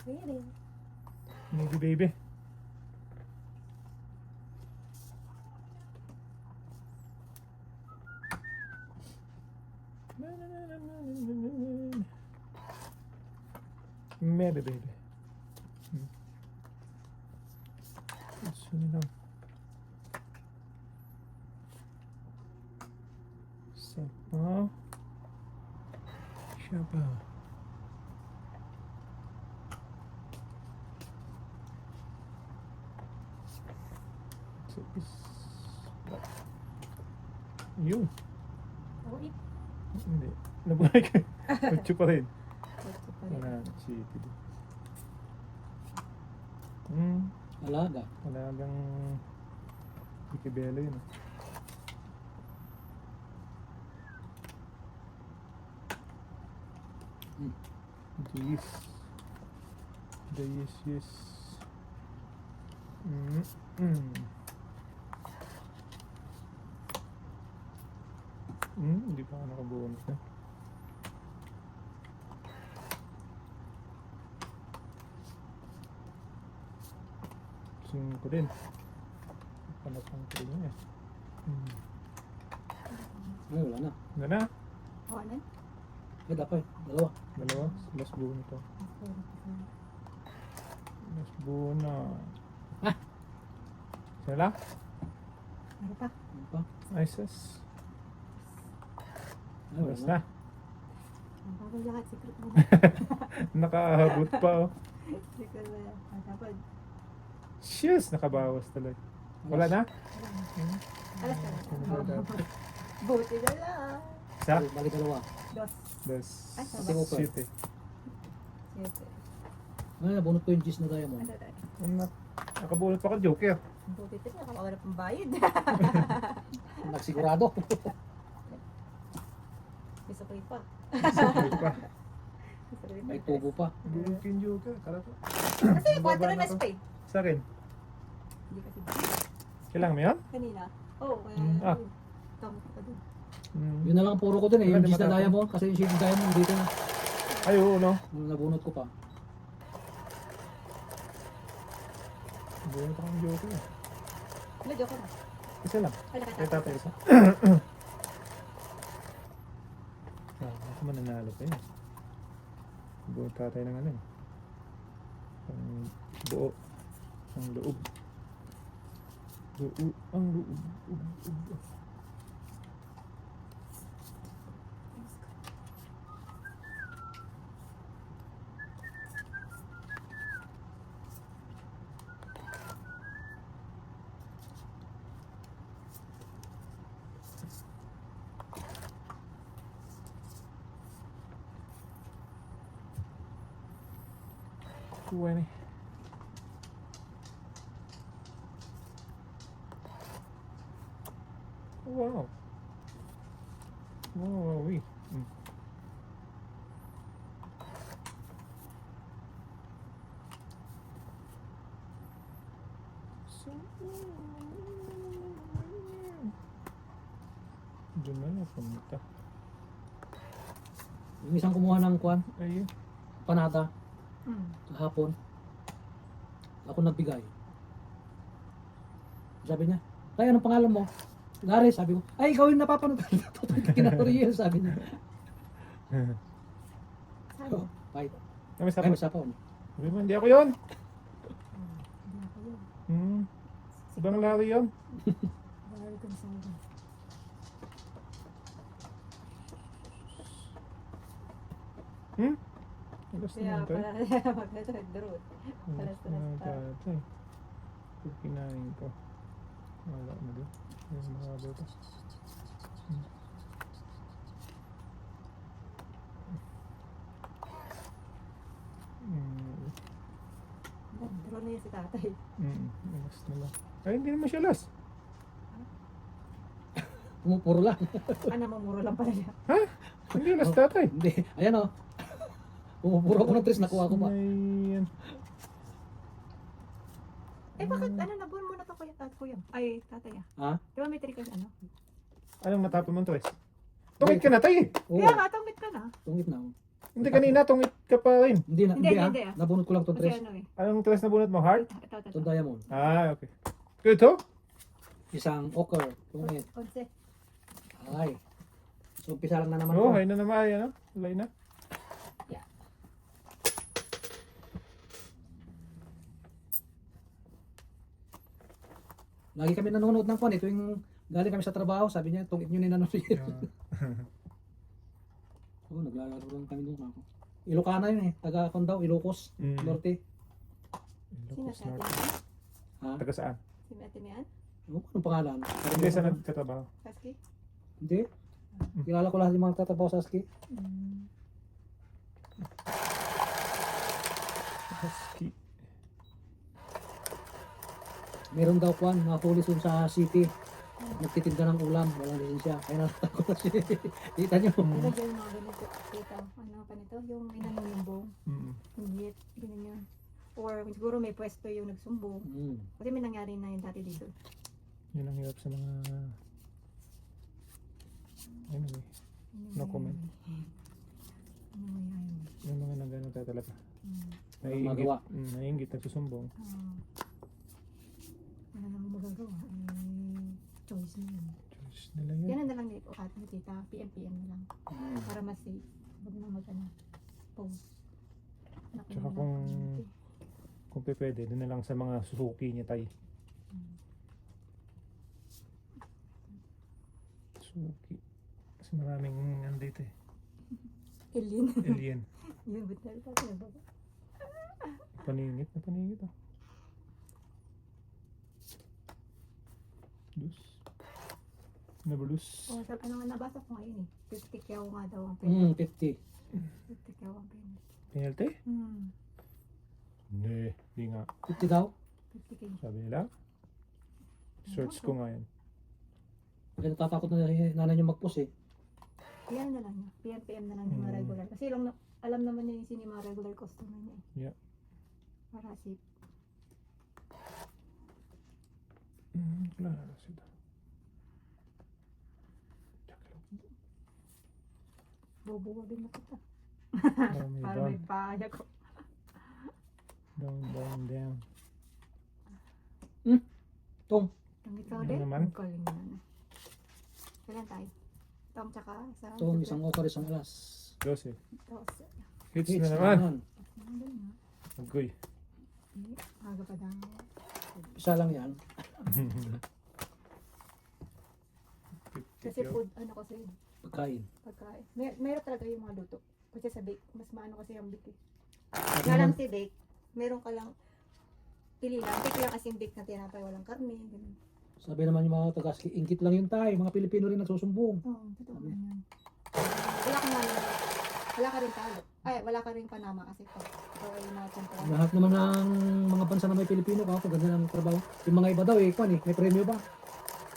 Really? Maybe baby. Maybe baby. Gusto nila. Sapa. Siya ba? Yun. Uy. Hindi. Nabuhay ka. Kutsu pa rin. Ito pa rin. Wala. City din. Alaga. Talagang ikibelo yun. Jeez. Yes. Hindi pa ako nakabunot na. Singko din. Panatang ko rin yun eh. Ay, wala na. Wala na. Oh, ano? Ay, dapat. Dalawa. Dalawa. Last buo nito. Last buo na. Ah! Sila? Ano pa? Ano pa? Isis. Ay, wala Basta. Ang bagong lahat, secret mo. Nakahabot pa oh. Secret mo yan. Ang dapat. Shit! Nakabawas talaga. Wala na? Alas ka na. Ano ba dapat? Buti na lang. Isa? Balik dalawa. Dos. Das. Ay, Pati mo pa. Shit eh. Siete. Ay, nabunot ko yung cheese na diamond. Ano tayo? Nakabulot pa ka, Joker. Buti ito. Nakawala pang bayad. Nagsigurado. Gusto ko pa. Sabay pa. Gusto ko May tubo pa. Bulot yung Joker. Kala ko. Kasi yung 4 na spade. Sa akin. Hindi kasi Kailangan mo yan? kanina. Oo, kaya Ah. kamot ko din. Yun na lang puro ko dun eh. Yung Hindi cheese na matapang. diamond. Kasi yung shaded diamond dito na. Ay, oo, no? Nung nabunot ko pa. Bulot akong Joker. Wala, joke ko na. Isa lang. Ay, Kaya nakatapos. tatay isa. Ako mananalo pa yun. Buo tatay ng ano eh. Ang buo. Ang loob. Ang loob. Kuha ni. Wow. Wow, uy. Doon na napunta. Yung isang kumuha ng kwan. Ayun. Panata. Hmm. Kahapon. Ako nagbigay. Sabi niya, "Tay, anong pangalan mo?" Gary, sabi ko, "Ay, ikaw yung napapanood." Kinatoriel, sabi niya. Sabi. Ay, Kami sa ay, masapon. Sabi mo, hindi ako yun. Hindi ako yun. Ibang lari yun. Very concerned. Alas Kaya naman tayo. pala magdadrot. Alas naman tayo. Pag kinain ko. Wala na doon. Ayun, mahaba ito. Draw na yun si tatay. Alas na lang. Ay, hindi naman siya alas. Pumupuro lang. Ah, namamuro lang pala siya. Ha? Hindi alas tatay. Hindi, ayan o. Pumupuro ko ng tres, nakuha ko pa. Ayan. Eh, bakit ano, nabuon mo na to kuya? Ay, tatay ah. Ha? Di ba may trick ka ano? Anong natapon mo to eh? Tukit ka na tayo eh. Oo, Kaya nga, tungit ka na. tungit na. Hindi, kanina tungit ka pa rin. Hindi na, Hindi, hindi, hindi, ah. ah. Nabunot ko lang itong Kasi tres. ano eh. Anong tres na bunot mo? Heart? Ito. Itong diamond. Ah, okay. Ito? Isang ochre. Tungit. 11. Ay. So, umpisa lang na naman Oo, ko. hay na naman. Ay, ano? Lay na. Lagi kami nanonood ng kwan eh. Tuwing galing kami sa trabaho, sabi niya, tungit nyo na nanonood. Oo, naglalaro lang kami doon ako. Ilocana yun eh. Taga kwan daw, Ilocos, Mm. Norte. Sino Ilocos sa Norte. atin? Ha? Taga saan? Si Ate Mian? Ano anong pangalan? Hindi, saan nagtatrabaho? Kaski? Hindi. Kilala ko lahat yung mga tatrabaho sa ASCII. Husky. Meron daw kwan, mga pulis dun sa city. Nagtitinda ng ulam, walang lisensya. Kaya nalata ko na siya. Kita nyo. Diba dyan yung mga ganito? Dito. Ano pa nito? Yung inanunimbong. Mm. Hindi. Ganyan yun. Or siguro may pwesto yung nagsumbong. Mm. Kasi may nangyari na yun dati dito. Yun ang hirap sa mga... Anyway, no comment. Ano Yung mga nagano tayo talaga. Walang magawa. Naiingit, nagsusumbong. Wala namang magagawa. Choice na yun. Choice nila yun. Yan na lang ni at ni tita. PM na lang. Para mas safe. Huwag na mag-ano. Pause. Tsaka kung pwede, doon na lang sa mga Suzuki niya tayo. Suzuki. Kasi maraming nandito eh. Alien. Alien. Yun, ba't na ba? Paningit na paningit ah. Dus. Nabulus. O, sa ano nga nabasa ko ngayon eh. 50 kyaw nga daw ang penalty. 50. 50 kyaw ang penalty. Penalty? Hindi, hindi nga. 50 daw? 50 kyaw. Sabi nila. Search ko nga yan. Kaya natatakot na nanay niyo mag-post eh. PM na lang niya. PM na lang yung mga regular. Kasi alam naman niya yung sino yung mga regular customer niya eh. Yeah. Para safe. Klaro sila. Bubuwagin na kita. Down, Para down, may paya ko. down. Tom, Ang ikaw Ano din? naman? Ang galing na na. Kailan tayo? Tom tsaka sa... Tom, isang okre, isang alas. 12. Tapos, Hits Hits na naman. naman. ang galing na. Agoy. Aga pa daw. Isa lang yan. Kasi food, ano kasi, Pagkain. pagkain. Meron talaga yung mga luto. Kasi sa bake, mas maano kasi yung bake eh. Sabi Nga lang naman, si bake, meron ka lang, pili lang. Bake lang kasi yung bake na tinapay, walang karne. Ganun. sabi naman yung mga taga-ASCII, ingkit lang yun tayo. Mga Pilipino rin nagsusumbong. Oo, totoo yan. Wala kang ano, wala ka rin talo. Ay, wala ka rin panama kasi pag ikaw ay napunta. Lahat naman ng mga bansa na may Pilipino, kapag ganda ng trabaho. Yung mga iba daw eh, kwan eh, may premyo ba?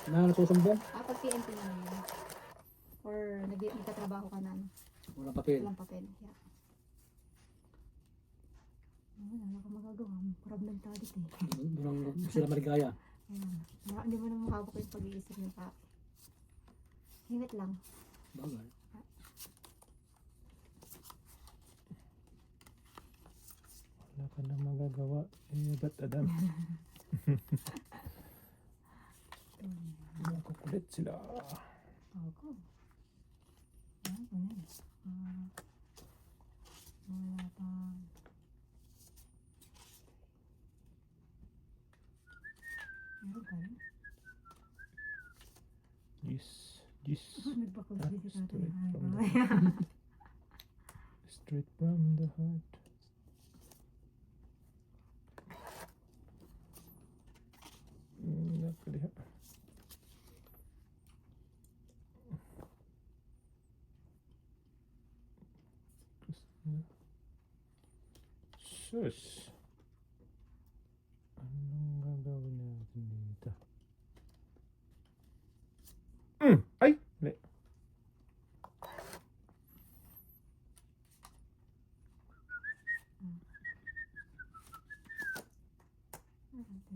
Na nagsusumbong. Pag PNP na yun. Or nagtatrabaho ka na, ano, Walang papel. walang papel. Yeah. Wala ka magagawa. Fragmentality. Doon ang sila maligaya. Ayan. Hindi mo nang mahawak yung pag-iisip ng tao. Ingat lang. Bagay. Wala ka na magagawa. Eh, ba't Adam? Makukulit sila. Ako. Ano yun? Wala pa. Meron pa rin? Yes. Yes. Nagpakulay si tatay. Straight from Ay, Straight from the heart. Nakaliha. Sus. Anong gagawin natin dito? Ay! Mali.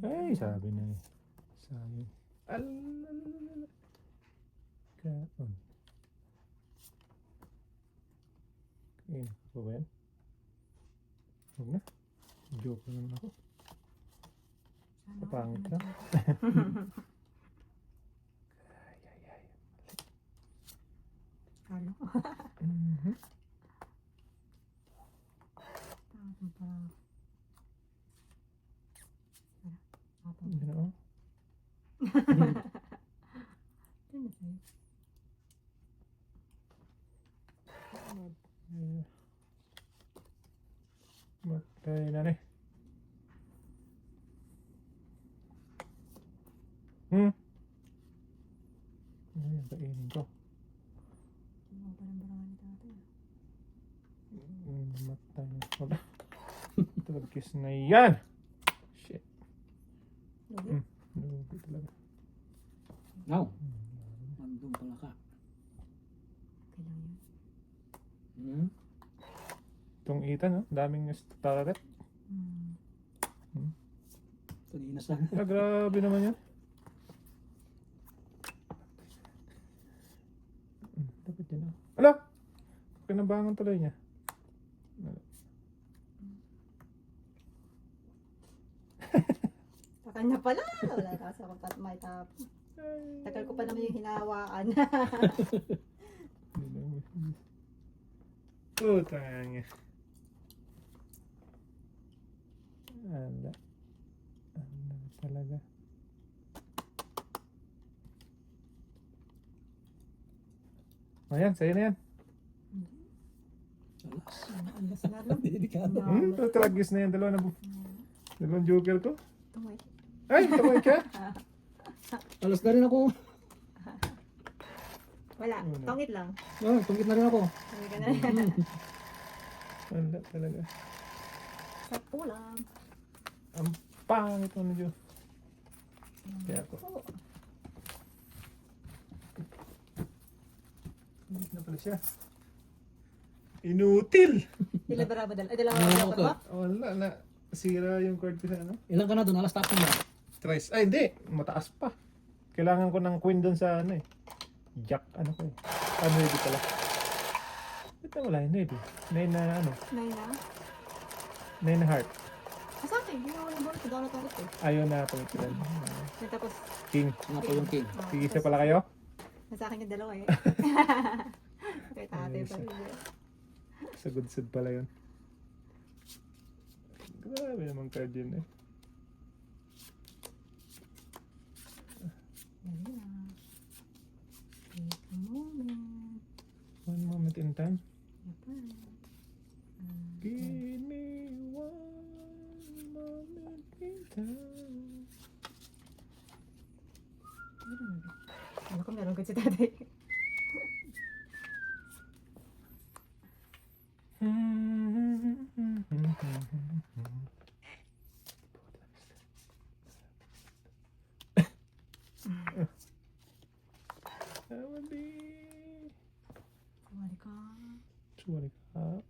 Ay, sabi na eh. Sayang. Alalalala. Kaon. Ayun, ba ba yan? Huwag na. Joke na naman ako. Kapangit lang. Ay, ay, ay. Ano? Mhm. Yun na, oh. Matay na ni. Ayun, kainin ko. Matay na. Wala. Tulog-kiss na yan. Shit. Lugi talaga. Now, nandun pala ka. Hmm? Itong Ethan, oh. Daming staret. Kanina sana. Ah, grabe naman yan. Dapat yan, oh. Ala! Pinabangan tuloy niya. Sa kanya pala. Wala kasi ako pat may tap. Tagal ko pa naman yung hinawakan. Putang. Ala. Ala talaga. Ayan, sa'yo na yan. Alas na rin. Delikado. Talagis na yan. Dalawang joker ko. Tumay. Ay, tumay ka. Alas na rin ako. Wala. Tongit lang. Oh, tungkit na rin ako. Tumay ka na rin. Wala talaga. Sa pulang. Ang pangit mo na Diyos. Kaya ako. Hindi na pala siya. Inutil! Ilan ba ba? Ay, dalawa Ano dapat ko? ba? Wala na. Sira yung cord ko sa ano. Ilan ka na doon? Alas tapos mo. Tres. Ay, hindi. Mataas pa. Kailangan ko ng queen doon sa ano eh. Jack, ano ko eh. Ano ready pala. Ito wala yun, ready. 9 na ano. 9 na? 9 na heart. Sa akin, hindi ako nang bonus. Doon na tongit eh. Ayaw na ito. Tapos, King. Nga po yung king. Tigisa pala kayo? nasa akin yung dalawa eh. Kay tate pa rin. Sa good side pala yun. Grabe naman card yun eh. Dali na. Take a moment. One moment in time. Yapan. Give me one moment in time. Ano ko meron ko si tatay? That would be... Sumali ka. Sorry ka.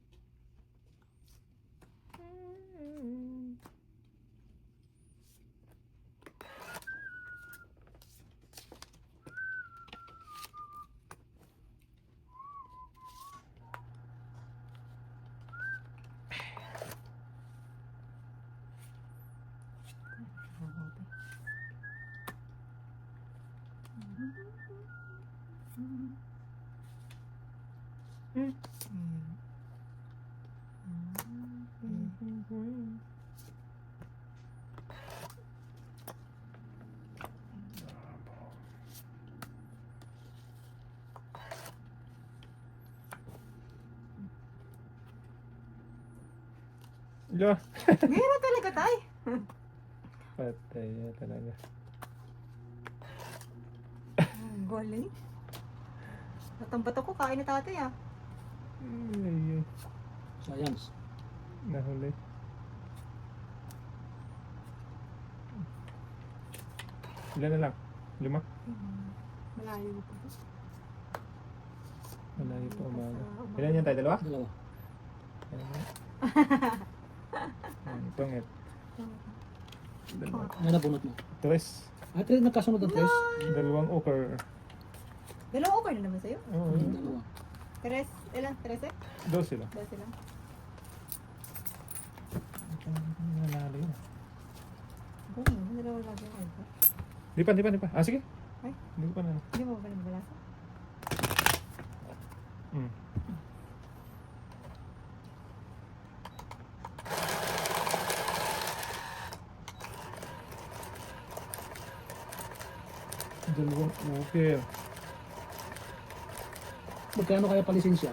Yeah. Meron talaga tay. Patay na talaga. Galing. Natambat ako, kain na tatay ah. Ay, ay. Science. Nahuli. Ilan na lang? 5? Malayo pa. Malayo pa umaga. Ilan yan tayo? 2? Dalawa. Tungit. Ano nabunot mo? 3. At rin nagkasunod ang tres. 2 ochre. Dalawa okay na naman sa'yo. Oo. Dalawa. Tres. Ilan? 13? 12 lang. 12 lang. Nanalo yun. Oo, dalawa lagi ako. Di pa. Ah, sige. Ay? Hindi ko pa na. Hindi mo ba nabalasan? Hmm. Dalawang okay. Magkano kaya palisensya?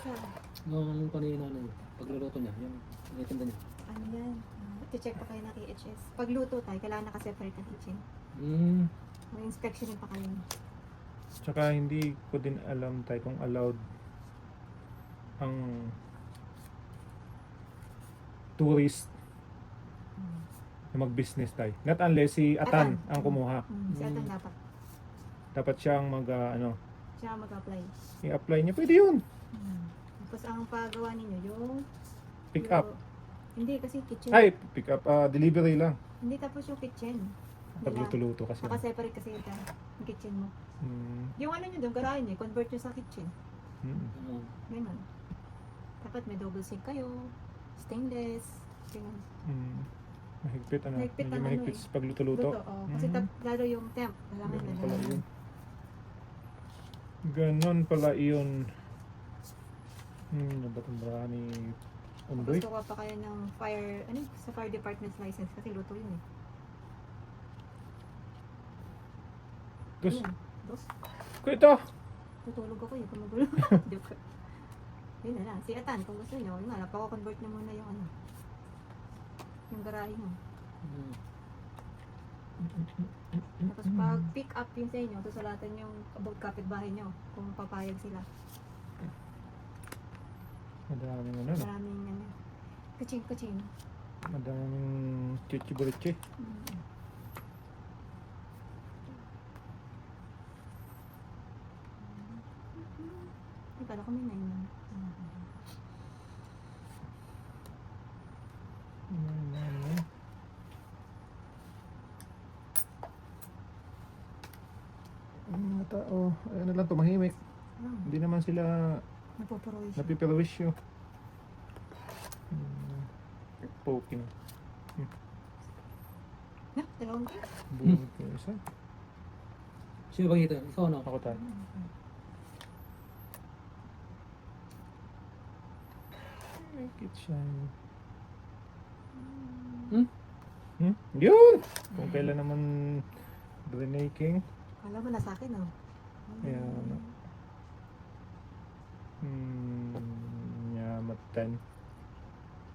Saan? Nung kanina na yun, pagluluto niya, yung naitinda niya. Ano yan? I-check pa kayo ng KHS. Pagluto tayo, kailangan naka-separate ang kitchen. Hmm. May inspection pa kayo. Tsaka hindi ko din alam tayo kung allowed ang tourist na mag-business tayo. Not unless si Atan ang kumuha. Si Atan dapat. Dapat siyang Siya mag-apply. i-apply niya. Pwede yun. Tapos ang pagawa ninyo, yung... Pick up. Hindi, kasi kitchen. Ay, pick up. Delivery lang. Hindi, tapos yung kitchen. Pagluto-luto kasi. Naka-separate kasi yung kitchen mo. Hmm. Yung ano nyo doon, garahe nyo, convert nyo sa kitchen. Hmm. Ganun. Dapat may double sink kayo, stainless, ganun. Hmm. Mahigpit ano? Mahigpit Medyo ang mahigpit ano sa pagluto-luto. Luto, oh. Kasi lalo yung temp. Kailangan Ganun na pala ganun. yun. Ganon pala yun. Nabatang ba ni Undoy? Gusto ko pa kayo ng fire, sa fire department's license kasi luto yun eh. Dos. Yun. Dos. Ito! Tutulog ako eh, kumugulo. Joke. Yun na lang. Si Atan, kung gusto nyo, yun nga, napaka-convert nyo muna yung yung garahe mo. Hmm. Tapos pag pick up yun sa inyo, susulatan yung about kapitbahay nyo kung papayag sila. Madaming ano, no? Maraming kuching. Madaming chichi-burichi. Ay, kala ko may 9 na. Ang mga tao, ano lang, tumahimik. Hindi naman sila Napupuroy siya. napiperwisyo. Poking. Na, dalawang kayo. Buong ko isa. Sino bang ito? Ikaw ano? Ako tayo. Make it shine. Yun! Kung kailan naman breaking. Kala mo na sa akin, oh. Ayan. Nyamatan.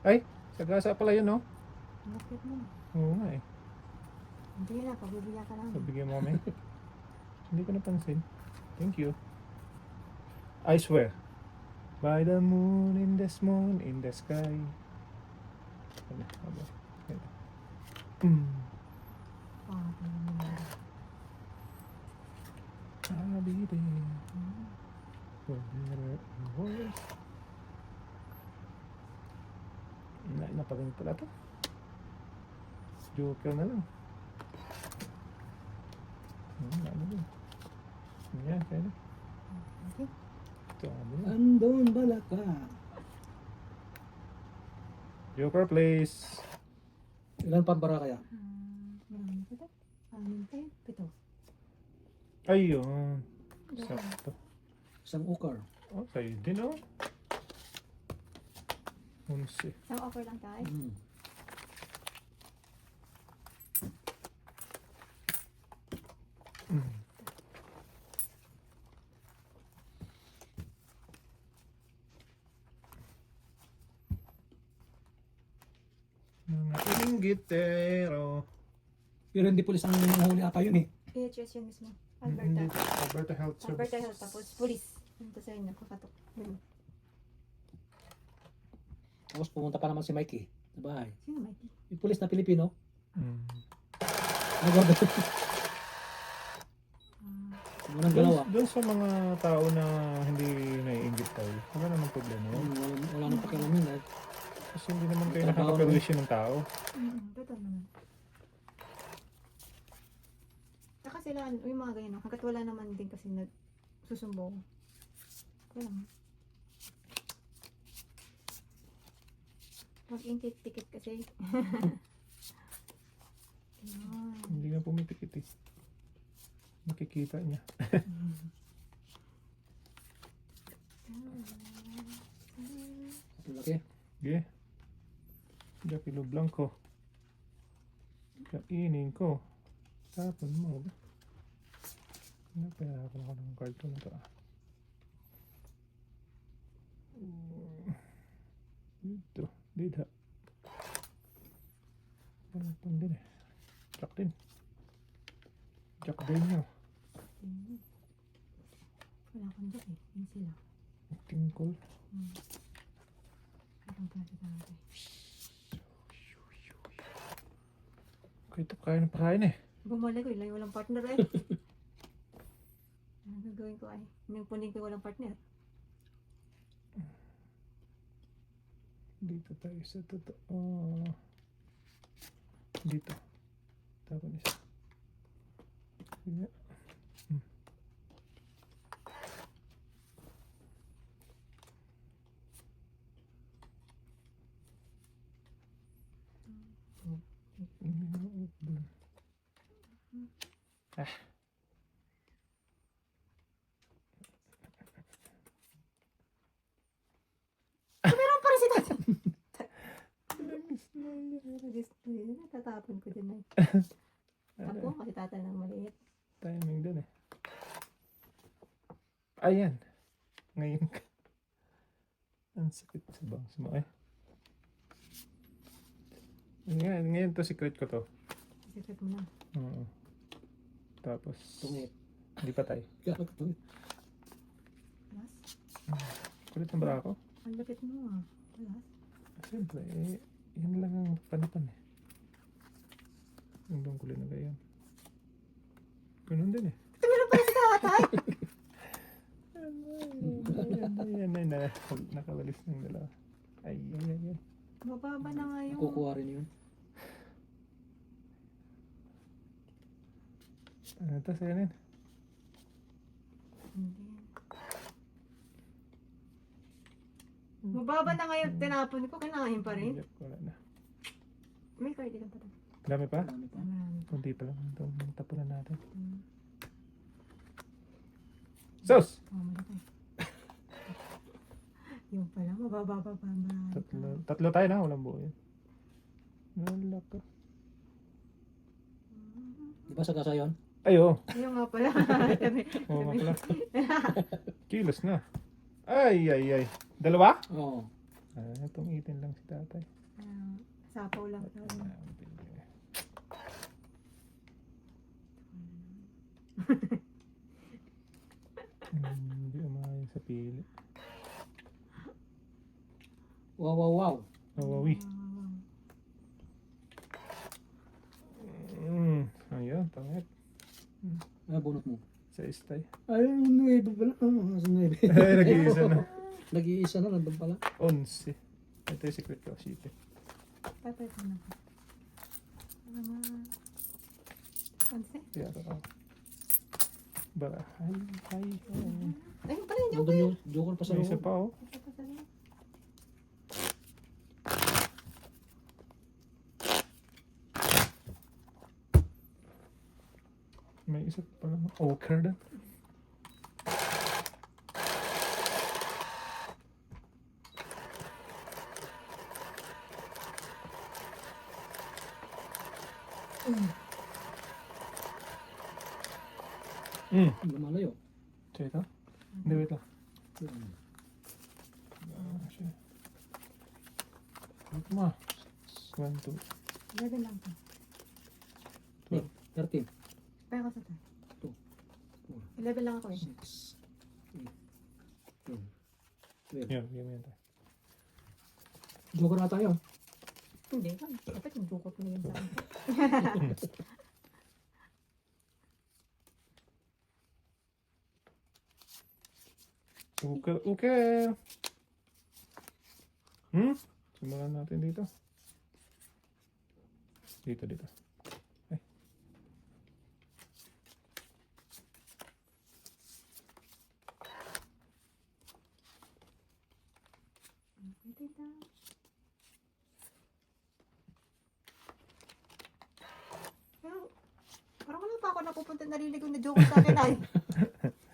Ay! Sagasa pala yun, no? Bakit mo? Oo nga eh. Hindi na, pagbibigyan ka namin. Pabigyan mo kami. Hindi ko napansin. Thank you. I swear. By the moon, in the sky. Ano? Ano? I'll be there. Wherever it was. Napagin pala to. Joker na lang. Ano din. Yan, pwede. Okay. Ito, ano yun? Andon balaka. Joker, please. Ilan pambara kaya? Marami pa ito. Amin pa yun. Pito. Ayun. Sakto. Isang ukar. Okay, din oh. 11. Isang offer lang tayo. Hmm. Mga inggitero. Pero hindi pulis ang nanghuli ata yun eh. PHS yun mismo. Hindi. Alberta. Alberta Health Service. Alberta Health. Tapos police. Punta sa inyo. Kakatok. Ganun. Tapos pumunta pa naman si Mikey sa bahay. Sino Mikey? Yung pulis na Pilipino. Mm. Nagwag. Walang dalawa. Doon sa mga tao na hindi naiinggit tayo, wala namang problema yun. Wala nang pakialamin eh. Kasi hindi naman kayo Trabaho nakakaperwisyo ng tao. Totoo naman. Saka sila, yung mga ganyan, hanggat wala naman din kasi nagsusumbong. Wala naman. Mag-ingkit-tikit kasi. Yun. Hindi nga pumipikit eh. Nakikita niya. Ang laki. Sige. Jackie Lo Blanco. Kainin ko. Tapon mo ba? Napahirapan ako ng cartoon na ito ah. Dito. Dito. Panatang din eh. Jack din. Jack Daniel. Wala kang dyan eh. Yun sila. Tinkle. Katang pala sa tatay. Kaya kaya na pakain eh. Bumalik ko, ilang walang partner eh. Ano gagawin ko ay? Yung punin ko walang partner. Dito tayo sa totoo. Dito. Tapon isa. Sige. Ah. Meron pa rin si tatay. Natatapon ko din eh. Tapon kasi tatay ng maliit. Timing dun eh. Ayan. Ngayon ka. Ang sakit sa bangs mo eh. Ngayon to secret ko to. Secret mo na. Oo. Tapos, Tungit. hindi pa tayo. Gano'n ka tungit. Plus? Kulit na ba ako? Ang lapit mo ah. Plus? Siyempre, eh, yan lang ang panapan eh. Yung bang kulay na ganyan. Ganun din eh. Meron pa rin si tatay. Yan na. Nakawalis ng dalawa. Ay. Mababa na nga yung... Kukuha rin yun. Ano to? Sa'yo na yun? Hindi. Mababa na nga yung tinapon ko. Kinain pa rin. Yep, wala na. May card lang pa to. Dami pa? Marami pa. Marami. Kunti pa lang. Itong tapunan natin. Hmm. Sus! Oh, malaki. Yung pala, mababa pa pa. Marami. Tatlo tayo na. Walang buo yun. Wala ka. Di ba sa gasa yun? Ay, oo. Yung nga pala. Oo nga pala. Kilos na. Ay. Dalawa? Oo. Itong itin lang si tatay. Sapaw lang. Hindi umayon sa pili. Wow. Nawawi. Ayun, pangit. Ay, bunot mo. Sa istay. Ay, nuebe pala. Sa nuebe. Ay, nag-iisa na. Nag-iisa na, nandun pala. 11. Ito yung secret ko, sipi. Patay ko na. Panse? Kaya ako. Bara. Ay. Ay, pala yung Nandun yung joker pa sa May isa loob. pa oh. May isa pa lang. Ochre na. Lumalayo. Siya ito? Hindi, wait lang. Hmm. Siya. Wait mo. 1, 2, 11 lang to. 12. 13. Kaya ko sa tayo. 2, 11 lang ako eh. 6, 8, 10, 12. Yan, yan tayo. Joker na tayo. Hindi ka. Dapat yung jukot mo yun sa akin. Okay. Simulan natin dito. Dito. Ay. pupunta narinig ko na joke sa akin ay.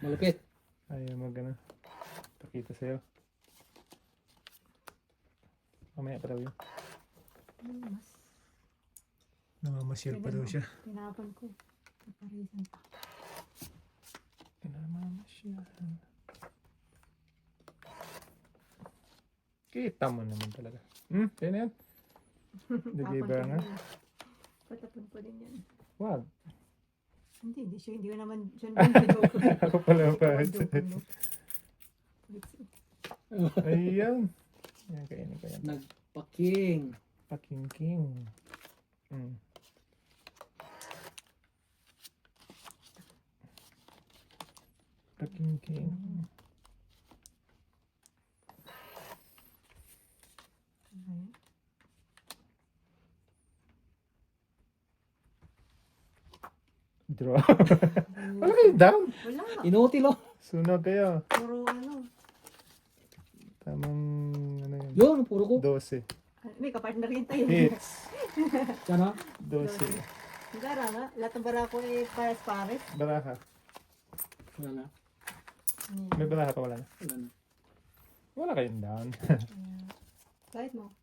Malupit. Ayaw mag pakita sa'yo. Mamaya pa daw yun. Mas Namamasyal pa daw siya. tinapon ko. Naparisan pa. Namamasyal. Kita mo naman talaga. Yan yan. Deliver nga. Patapon ko din yan. Wag. Hindi siya. Hindi ko naman siya joke. Ako pala pa. Joke mo. Ayan. Yan, kainin ko yan. Nagpaking. Pakingking. Pakingking. Draw. Wala kayo down. Wala. Inutil oh. Sunog kayo. Puro ano. Tamang ano yun. Yun, puro ko. 12. May kapartner rin tayo. Hits. Sana. 12. Gara nga. Lahat ng bara ko eh pares-pares. Baraha. Wala na. May baraha pa wala na. Wala na. Wala kayong down. Kahit mo.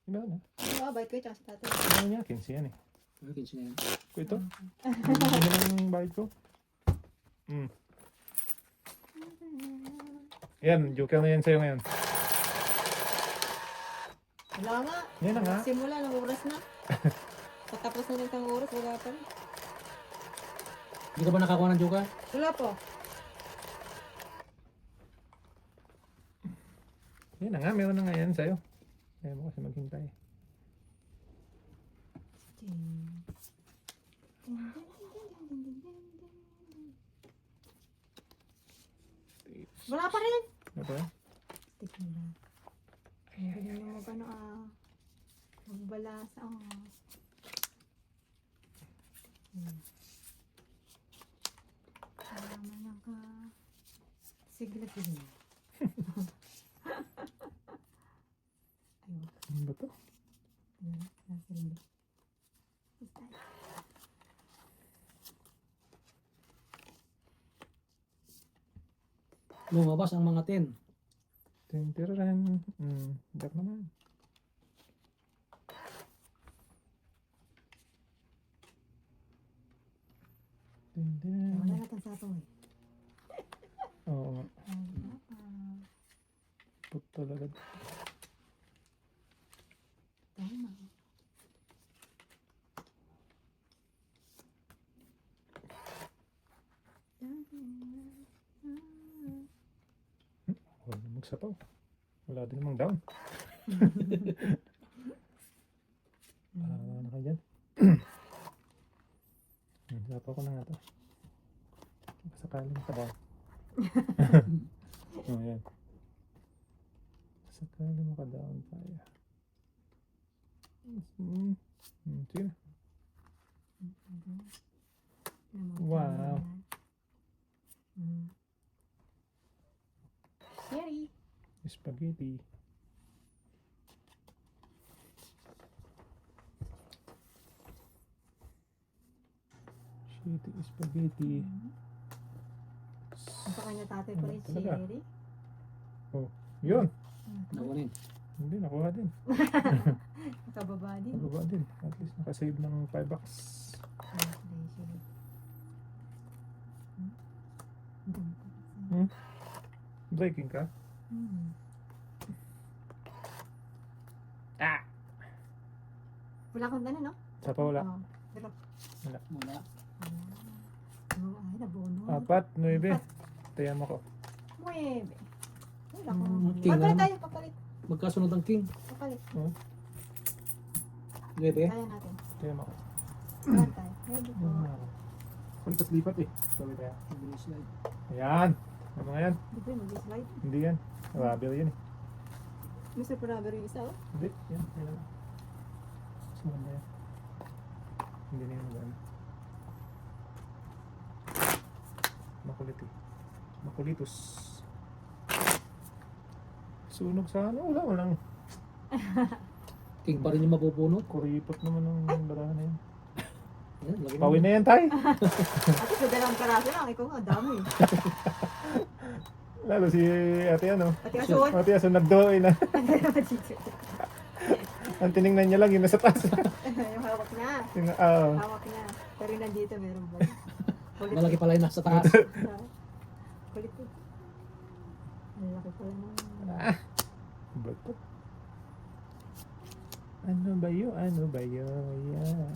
Iba na. Ano, bait ko yung tsaka sa tatay. Ano niya? 15 yan eh. Okay, siya yan. Ko ito. Hindi ng bayad ko. Yan, joker na yan sa'yo ngayon. Wala nga. Yan na nga. Simula ng oras na. Patapos na ng oras, wala pa rin. Hindi ka ba nakakuha ng joker? Wala po. Yan na nga, meron na nga yan sa'yo. Kaya mo kasi maghintay. Wala pa rin. Ano ba? Stick mo na. Ang galing mo mag ano magbalasa Malaman lang ka. Sigla din. Ayun. Ano ba to? Ayun. Nasa rin. Lumabas ang mga 10. Tintiraran. Dak naman. Wala Tintiraran. natin sa ito eh. Oo. Put talaga. Tama. Wala namang sapaw. Wala din namang down. Ano ka dyan? Sapaw ko na nga to. Sakali makadown. Oh, yan. Sakali makadown tayo. Sige na. Wow. Sherry. Spaghetti. Shitty spaghetti. Ang sa kanya tatay ko rin Talaga? Sherry. Yun. Nakunin. Hindi, nakuha din. Nakababa din. Nakuha din. At least nakasave ng $5. Breaking ka? Ah! Wala kang gano'n, no? Sapa wala. Oo. Pero, Wala. ay, nabuno. 4, 9. Tayan mo ko. 9. Wala ko. King Papalit naman. tayo, papalit. Magkasunod ang king. Papalit. Pwede. Kaya natin. Tayan mo ko. Papalit tayo. Pwede po. Lipat-lipat eh. Sabi tayo. Slide. Ayan. Ano nga yan? Hindi ko mag-slide. Hindi yan. Rubber yun eh. Mr. Paraber yung isa, oh. Hindi. Yan. Yan lang. Mas maganda yan. Hindi na yun maganda. Makulit eh. Makulitos. Sunog sa ano? Wala. Walang King pa rin yung mabubunot. kuripot naman ng barahan na yun. Yan, lagyan mo. Pawin na yan, tay. Ate, sa dalawang karaso lang. Ikaw nga, dami. Lalo si ate ano. Pati asun. Ate aso nagdoy na. Ang tinignan niya lang yung nasa taas. Yung hawak niya. Ah, Hawak niya. Pero yung nandito, meron ba? Kulit. Malaki pala yung nasa taas. Kulit. Ang laki pala naman. bato. Ano ba yun? Ano ba yun? Yeah.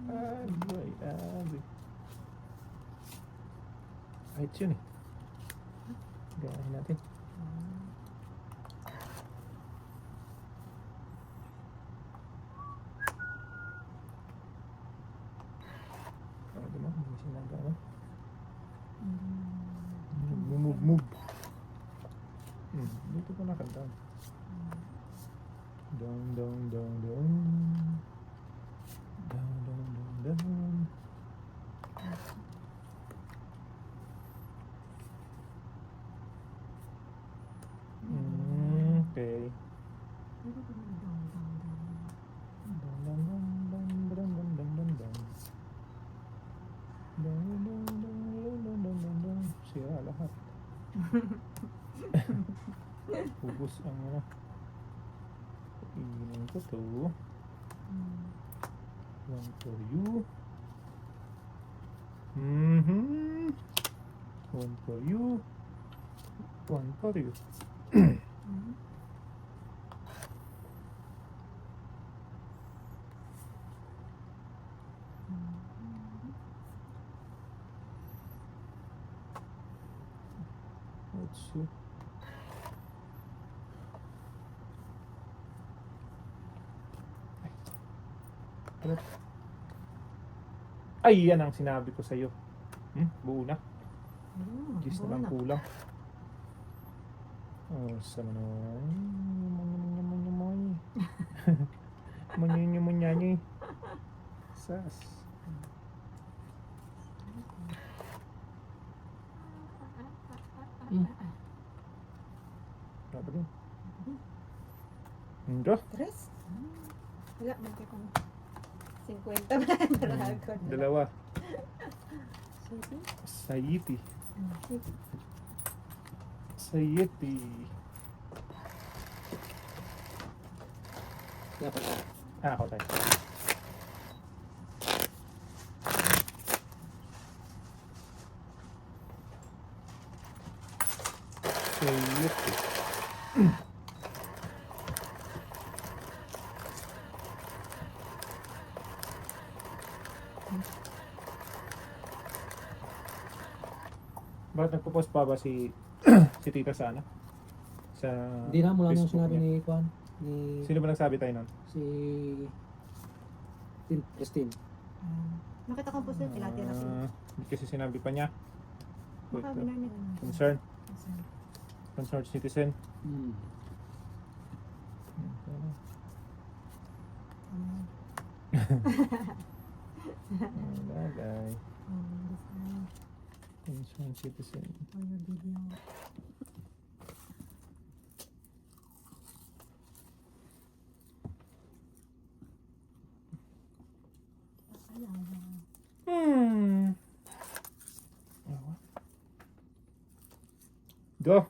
Agoy, agoy. Ayos yun eh. Gayahin natin. Di ba? Hindi sinagano. Move. Dito ko nakanta. Down. Down. Okay. Sira lahat. Ubus ang ano. Iinom ko to. One for you. One for you. One for you. Let's see. Ay, yan ang sinabi ko sa'yo. Buo na. Gis na lang kulang. Oh, sama naman. Manyanyi. Sas. Apa din? Ito? Tres? Wala, magkaya ko na. 50 ba? Naragod. Dalawa. Sige. Sayiti. Sige. Sayiti. Dapat. Ako tayo. Sayiti. Bakit nagpo-post pa ba si si Tita sana? Sa Hindi na, mula nung Facebook sinabi niya? ni Juan, ni Sino ba nagsabi tayo nun? si Christine. Nakita ko po sila, tilati na sila. Kasi sinabi pa niya. Makabinar niya. Concerned citizen. Hmm. Bagay. Concerned citizen. Go!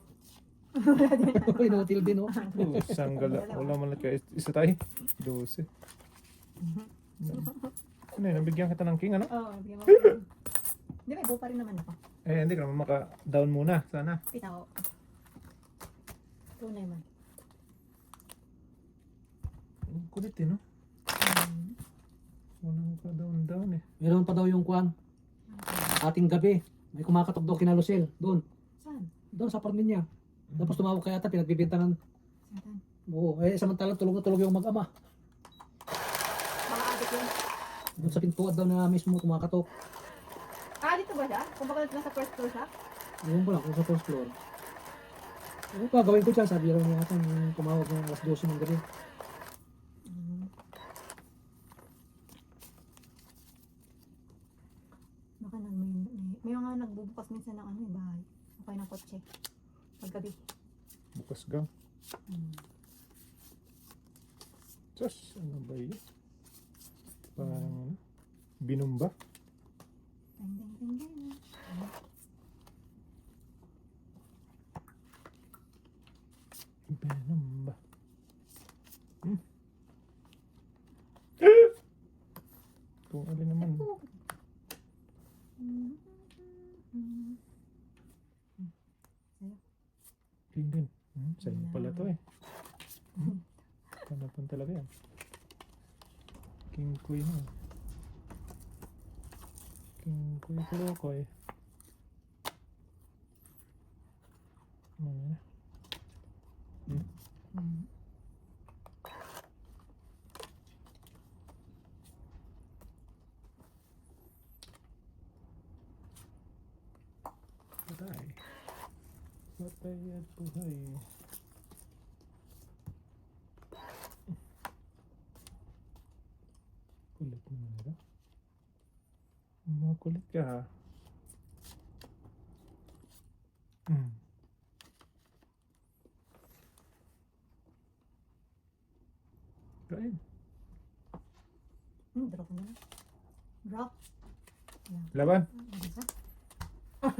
Inutil din, oh. Isang gala. Wala man lang kayo. Isa tayo. 12. Ano yun? Nabigyan kita ng king, ano? Oo, bigyan mo. Hindi, may buo pa rin naman ako. Eh, hindi ka naman maka-down muna. Sana. Kita ko. Tunay man. Ang kulit eh, no? Wala maka-down eh. Meron pa daw yung Juan. Ating gabi. May kumakatok daw kina Lucille. Doon. Saan? Doon sa apartment niya. Tapos tumawag kaya ata, pinagbibintangan. Saan? Oo, samantalang tulog na tulog yung mag-ama. Mga adik yun. Doon sa pintuan daw na mismo kumakatok. Dito ba siya? Kung baka nasa first floor siya? Ewan ko lang kung sa first floor. Ano pa, gawin ko dyan. Sabi lang niya ata, yung tumawag ng alas 12 ng gabi. Baka nang may nagbubukas minsan ng ano, bahay. Okay ng kotse. Paggabi. Bukas gang. Hmm. Sus, ano ba yun? Parang ano? Binumba? Ding, ding, ding, ding. Binumba. Hmm. Kung alin naman. Din din. Sa'yo pala to eh. Panapan talaga yan. King Kuy na. King Kuy Kulokoy. Ano na? Patay. Patay at buhay. Kulit naman nila. Makulit ka ha. Kain. Drop mo na. Drop. Laban. Isa.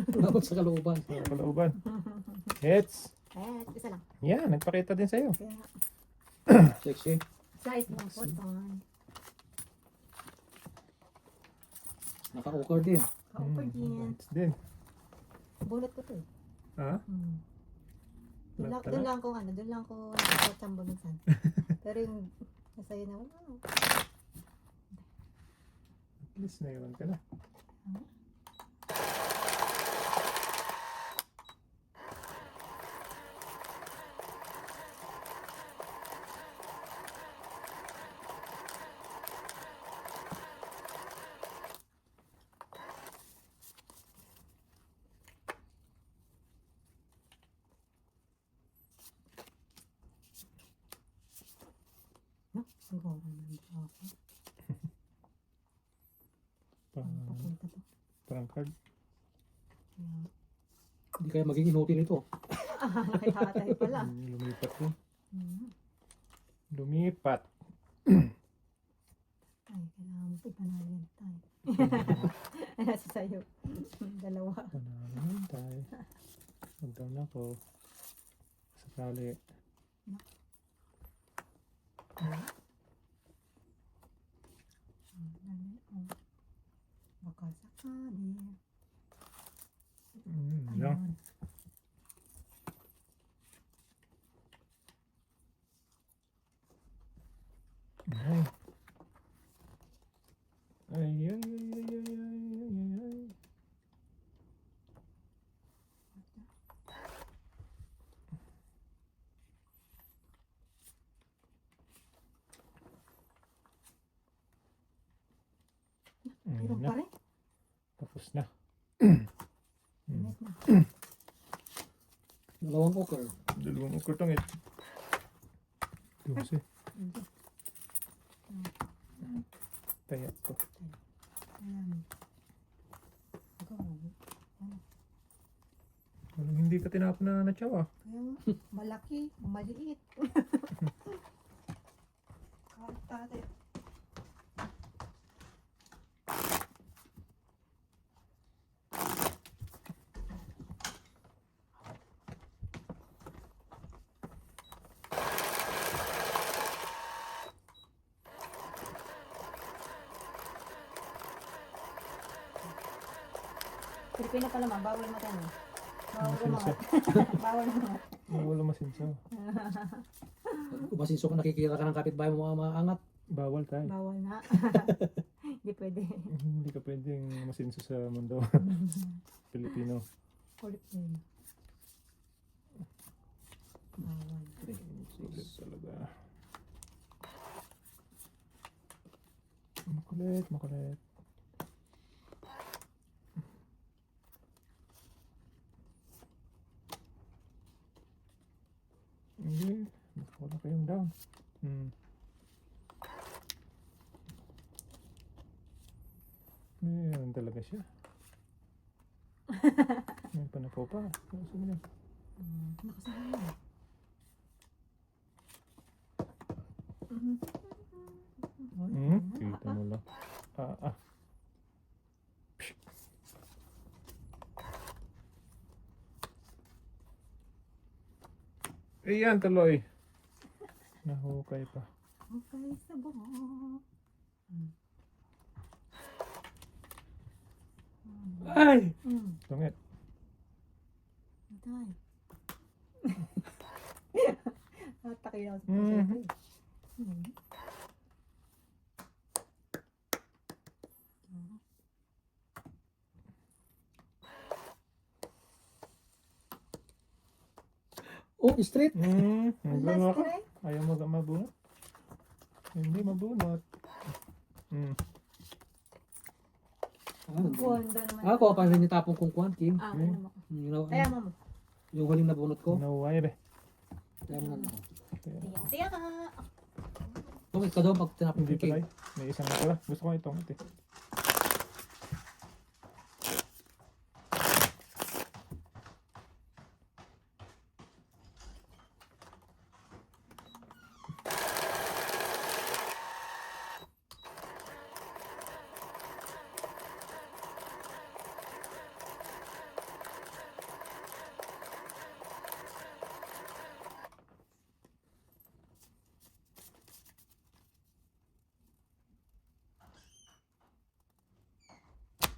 Dapat sa kalooban. Sa kalooban. Hits. Isa lang. Yan, nagpakita din sa'yo. Kaya, Sexy. size ng photon. Naka-okar din. Ka-offer din. Hits din. Bulot ko to eh. Ha? Doon Lahat lang ko ano, doon lang ko nagtatsamba minsan. Pero yung nasa'yo na wala. At least naiwan ka na. No? Siguro nandito ako. Papunta to. Parang card. Kaya, Hindi kaya maging inutil ito. nakikatay pala. Lumipat din. Mhm. Lumipat. Ay, kailangan mo ipanalin tayo. Nasa sa'yo. Dalawa. Panalo tayo. Magdown ako. Sakali. Baka sakali. Lang. Ayun. Ay. Ay, ay, ay, ay, ay, ay, ay, ay. Meron na. pa rin. Tapos na. Init na. Dalawang okar. Dalawang ukotong it. Dose. Hindi. Taya ko. Ayan. Go. Walang hindi ka tinapon na natsawa. Kaya nga, malaki, maliit. Kartate. Pilipino pa naman, bawal matano. Bawal umangat. Bawal umangat. Wala masinsaw. Masinso kung nakikita ka ng kapitbahay mo mga maangat. Bawal tayo. Bawal na. Hindi pwede. Hindi ka pwedeng masinso sa mundo. Pilipino. Kulit yun. Bawal. Kulit talaga. Makulit, makulit. Hindi. Wala kayong down. Meron talaga siya. May panapo pa. Kasi mo yan. Nakasama mo. Mhm. Kita mo lang. Ah. Ayan, tuloy. Nahukay pa. Okay, sa buhok. Ay! Tungit. Matay. Natakay ako sa Mhm. puso. Oh, straight. Ano Last ka? try. Ayaw mo mabunot? Hindi mabunot. Ganda naman. Ako, pa rin nitapong kong kwan, Kim. Ano mo? Kaya mo mo. Yung huling nabunot ko. No wire. Kaya mo na. Tiya ka. Okay, ka daw pag tinapong Hindi kong Kim. pa tayo. May isang natira. Gusto ko itong ito.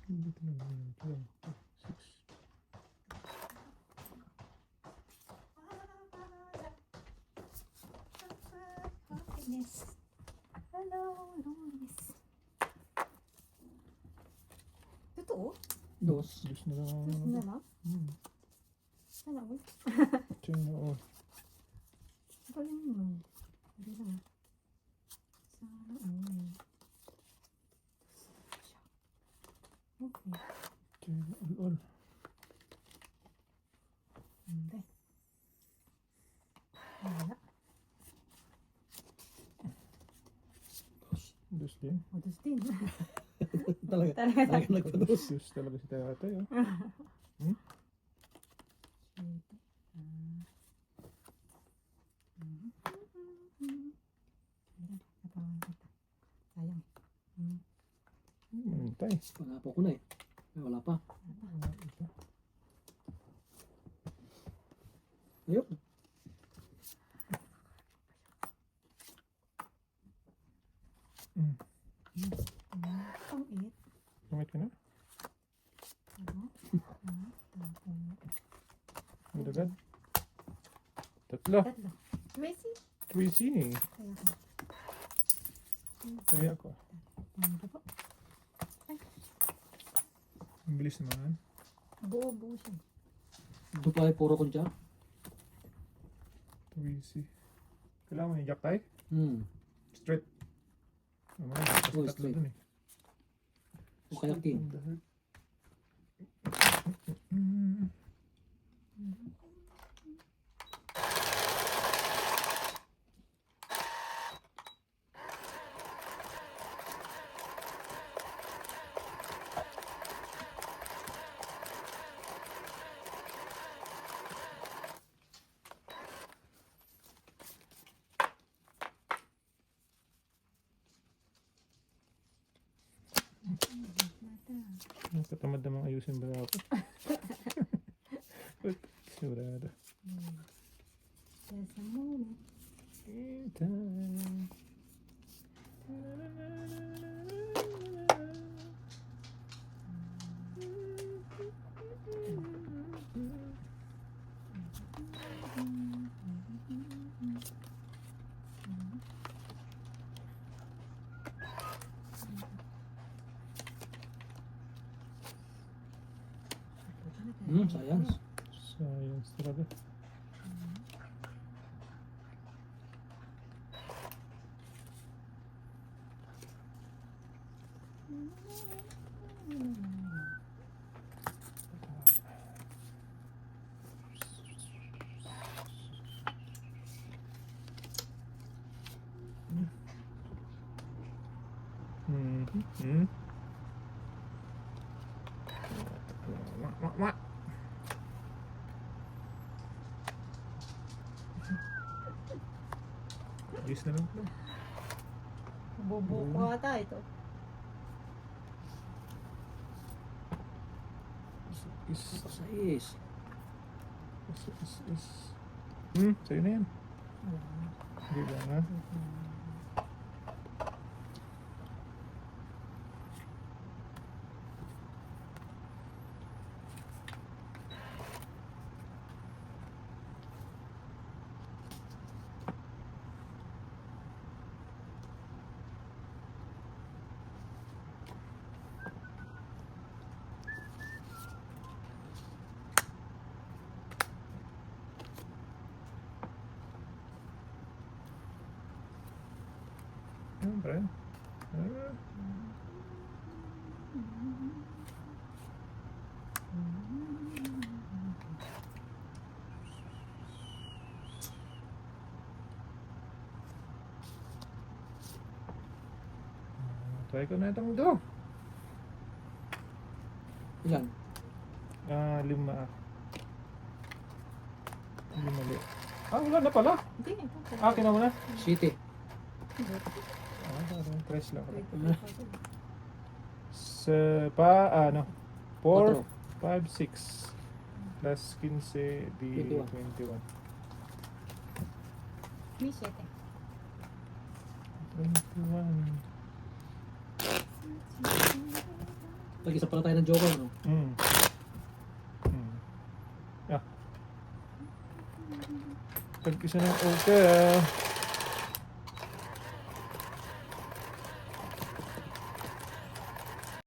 Hindi talaga yun. 26. Happiness. Hello, Lois. Totoo? Dos. Diyos na lang. Gusto na lang? Sana all. Tiyan na all. Galing mo. Hindi lang. Sana all. Okay. Tiyan na all. Hindi. Wala. Diyos din. O, dos din. Talaga. Talaga. Talaga nagpados. Diyos talaga si tatay. Oh. Sayang. Mantay. Panapo ko na eh. Ay, wala pa. Ayun. Pang-it. Kumit ka na? Ang dagat. Tatlo. Tatlo. Tracy? Tracy. Kaya ko. Kaya ko. Ano po? Ang bilis naman. Buo-buo siya. Ito pa ay puro ko dyan. Tracy. Kailangan mo ni Jack tayo? Straight. Ano nga, Oh, tatlo straight. dun eh. O kaya king. Nakatamad namang ayusin ba ako? Sigurado. There's a moment. Time. Sayang. Science talaga. Mwah. Ayos na lang pala. Bubuko ata ito. Is. Sais. Sa'yo na yan. Hindi ba na? Siyempre. Try ko na itong do. Ilan? 5. 5 mali. Wala na pala. Hindi, ito. Akin na muna. City. Parang press lang. Ito. Sa ano? 4, Quatro. 5, 6. Plus 15, di 21. May 7. 21. Pag-isa pala tayo ng joker, no? Pag isa ng okay.